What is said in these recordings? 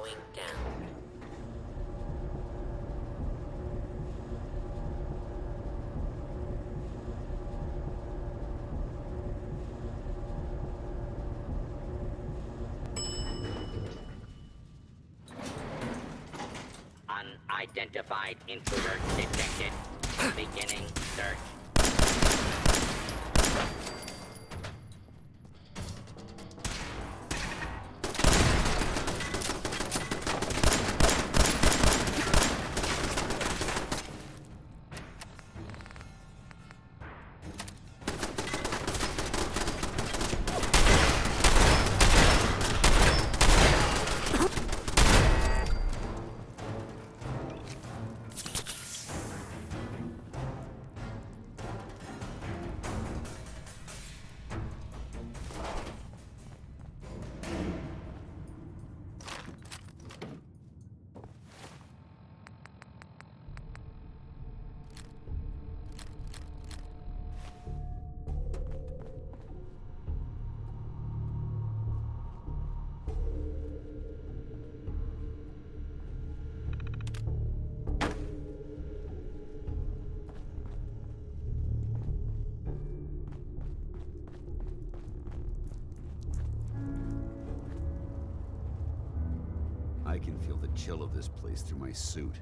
going down. Unidentified intruder detected. Beginning search. I can feel the chill of this place through my suit.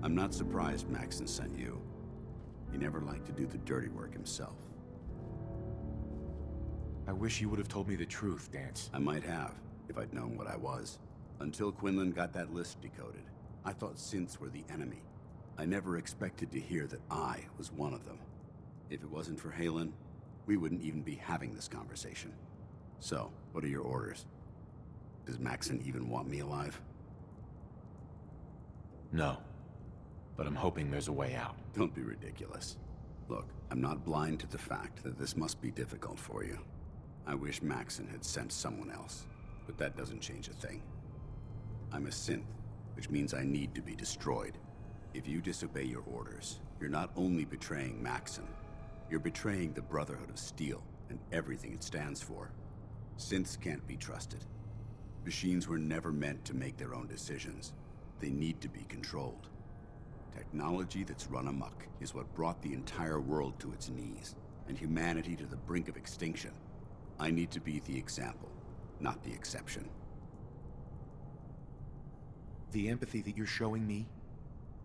I'm not surprised Maxon sent you. He never liked to do the dirty work himself. I wish you would have told me the truth, Danse. I might have, if I'd known what I was. Until Quinlan got that list decoded, I thought synths were the enemy. I never expected to hear that I was one of them. If it wasn't for Halen, we wouldn't even be having this conversation. So, what are your orders? Does Maxon even want me alive? No. But I'm hoping there's a way out. Don't be ridiculous. Look, I'm not blind to the fact that this must be difficult for you. I wish Maxon had sent someone else, but that doesn't change a thing. I'm a synth, which means I need to be destroyed. If you disobey your orders, you're not only betraying Maxon, you're betraying the Brotherhood of Steel and everything it stands for. Synths can't be trusted. Machines were never meant to make their own decisions. They need to be controlled. Technology that's run amok is what brought the entire world to its knees, and humanity to the brink of extinction. I need to be the example, not the exception. The empathy that you're showing me,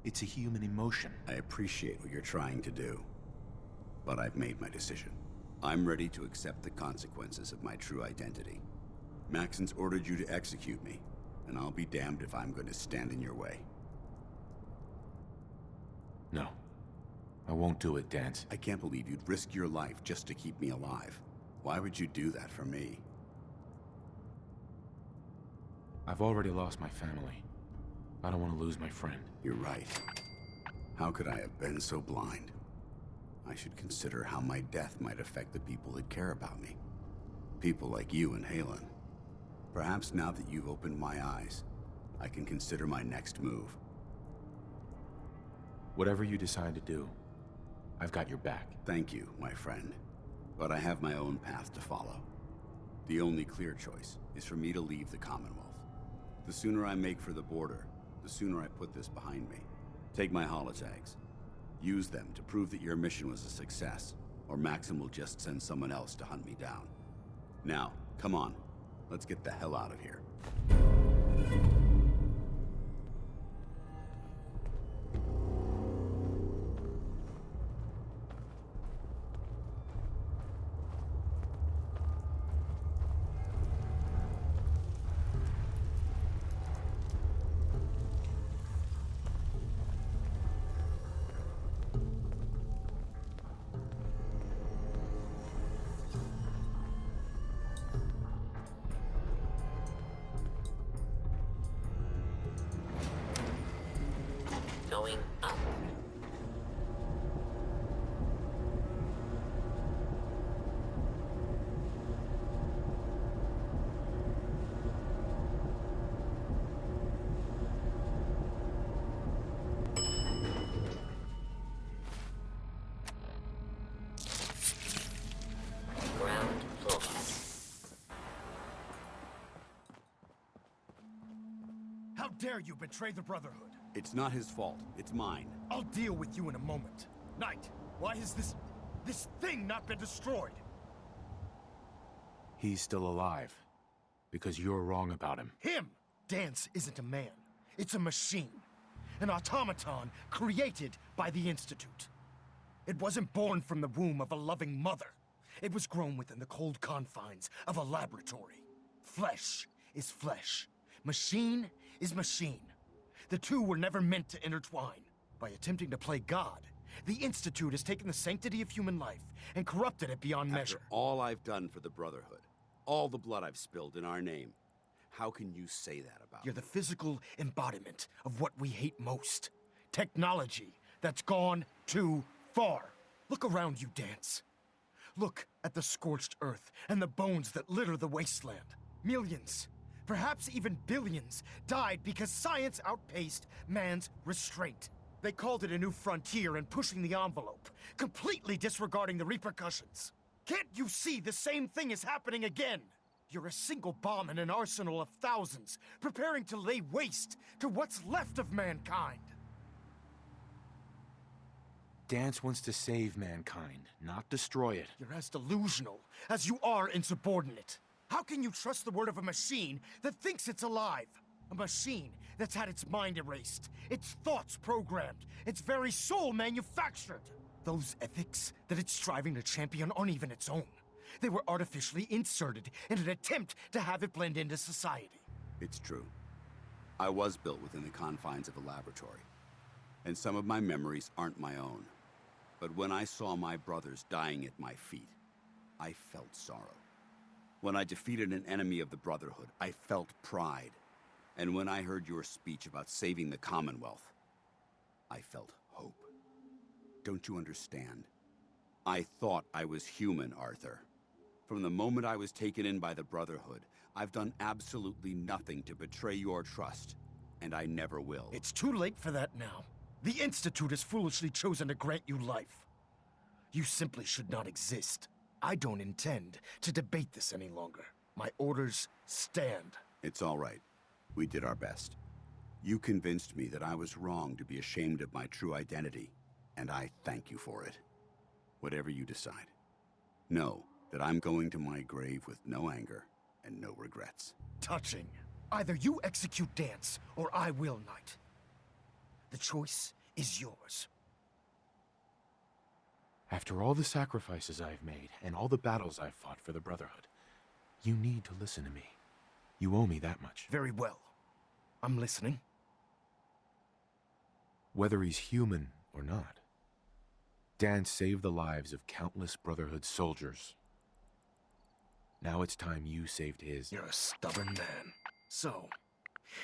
it's a human emotion. I appreciate what you're trying to do, but I've made my decision. I'm ready to accept the consequences of my true identity. Maxon's ordered you to execute me, and I'll be damned if I'm going to stand in your way. No. I won't do it, Danse. I can't believe you'd risk your life just to keep me alive. Why would you do that for me? I've already lost my family. I don't want to lose my friend. You're right. How could I have been so blind? I should consider how my death might affect the people that care about me. People like you and Halen. Perhaps now that you've opened my eyes, I can consider my next move. Whatever you decide to do, I've got your back. Thank you, my friend. But I have my own path to follow. The only clear choice is for me to leave the Commonwealth. The sooner I make for the border, the sooner I put this behind me. Take my holotags. Use them to prove that your mission was a success, or Maxon will just send someone else to hunt me down. Now, come on. Let's get the hell out of here. dare you betray the Brotherhood? It's not his fault. It's mine. I'll deal with you in a moment. Knight, why has this thing not been destroyed? He's still alive. Because you're wrong about him. Him! Danse isn't a man. It's a machine. An automaton created by the Institute. It wasn't born from the womb of a loving mother. It was grown within the cold confines of a laboratory. Flesh is flesh. Machine is machine. The two were never meant to intertwine. By attempting to play God, the Institute has taken the sanctity of human life and corrupted it beyond measure. After all I've done for the Brotherhood, all the blood I've spilled in our name, how can you say that about You're me? the physical embodiment of what we hate most. Technology that's gone too far. Look around you, Danse. Look at the scorched earth and the bones that litter the wasteland. Millions, perhaps even billions, died because science outpaced man's restraint. They called it a new frontier and pushing the envelope, completely disregarding the repercussions. Can't you see the same thing is happening again? You're a single bomb in an arsenal of thousands, preparing to lay waste to what's left of mankind. Danse wants to save mankind, not destroy it. You're as delusional as you are insubordinate. How can you trust the word of a machine that thinks it's alive? A machine that's had its mind erased, its thoughts programmed, its very soul manufactured. Those ethics that it's striving to champion aren't even its own. They were artificially inserted in an attempt to have it blend into society. It's true. I was built within the confines of a laboratory, and some of my memories aren't my own. But when I saw my brothers dying at my feet, I felt sorrow. When I defeated an enemy of the Brotherhood, I felt pride. And when I heard your speech about saving the Commonwealth, I felt hope. Don't you understand? I thought I was human, Arthur. From the moment I was taken in by the Brotherhood, I've done absolutely nothing to betray your trust, and I never will. It's too late for that now. The Institute has foolishly chosen to grant you life. You simply should not exist. I don't intend to debate this any longer. My orders stand. It's all right. We did our best. You convinced me that I was wrong to be ashamed of my true identity, and I thank you for it. Whatever you decide, know that I'm going to my grave with no anger and no regrets. Touching. Either you execute Danse, or I will, Knight. The choice is yours. After all the sacrifices I've made, and all the battles I've fought for the Brotherhood, you need to listen to me. You owe me that much. Very well. I'm listening. Whether he's human or not, Danse saved the lives of countless Brotherhood soldiers. Now it's time you saved his. You're a stubborn man. So,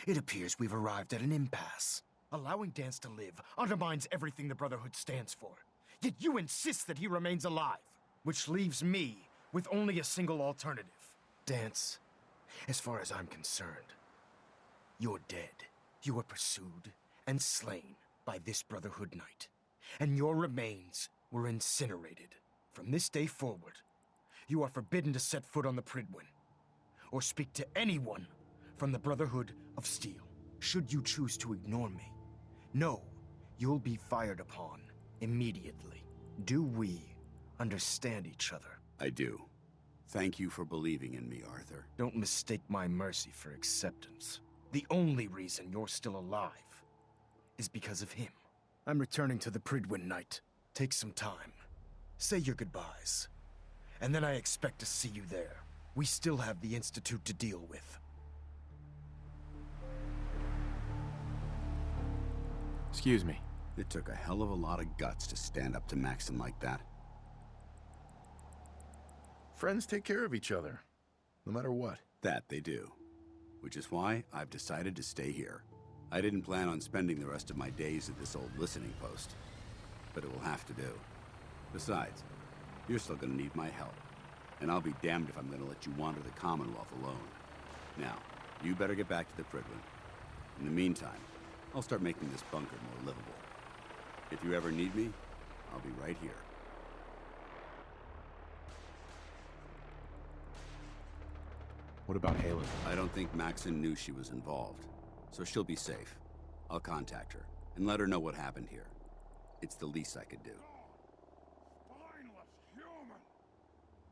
it appears we've arrived at an impasse. Allowing Danse to live undermines everything the Brotherhood stands for. Yet you insist that he remains alive, which leaves me with only a single alternative. Danse, as far as I'm concerned, you're dead. You were pursued and slain by this Brotherhood Knight, and your remains were incinerated. From this day forward, you are forbidden to set foot on the Pridwin, or speak to anyone from the Brotherhood of Steel. Should you choose to ignore me, know you'll be fired upon immediately. Do we understand each other? I do. Thank you for believing in me, Arthur. Don't mistake my mercy for acceptance. The only reason you're still alive is because of him. I'm returning to the Pridwin Knight. Take some time. Say your goodbyes. And then I expect to see you there. We still have the Institute to deal with. Excuse me. It took a hell of a lot of guts to stand up to Maxim like that. Friends take care of each other, no matter what. That they do. Which is why I've decided to stay here. I didn't plan on spending the rest of my days at this old listening post, but it will have to do. Besides, you're still gonna need my help, and I'll be damned if I'm gonna let you wander the Commonwealth alone. Now, you better get back to the Pridwin. In the meantime, I'll start making this bunker more livable. If you ever need me, I'll be right here. What about Halen? I don't think Maxon knew she was involved. so she'll be safe. I'll contact her and let her know what happened here. It's the least I could do.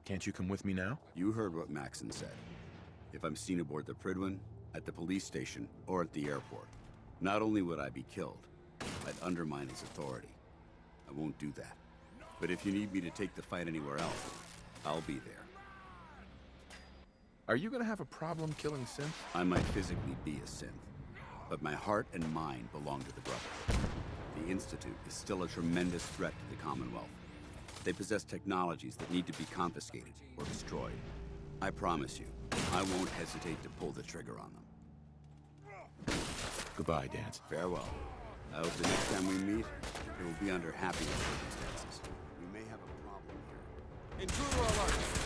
Can't you come with me now? You heard what Maxon said. If I'm seen aboard the Pridwin, at the police station, or at the airport, not only would I be killed, I'd undermine his authority. I won't do that. But if you need me to take the fight anywhere else, I'll be there. Are you gonna have a problem killing synths? I might physically be a synth, but my heart and mind belong to the Brotherhood. The Institute is still a tremendous threat to the Commonwealth. They possess technologies that need to be confiscated or destroyed. I promise you, I won't hesitate to pull the trigger on them. Goodbye, Danse. Farewell. I hope the next time we meet, it will be under happier circumstances. We may have a problem here. Intruder alert!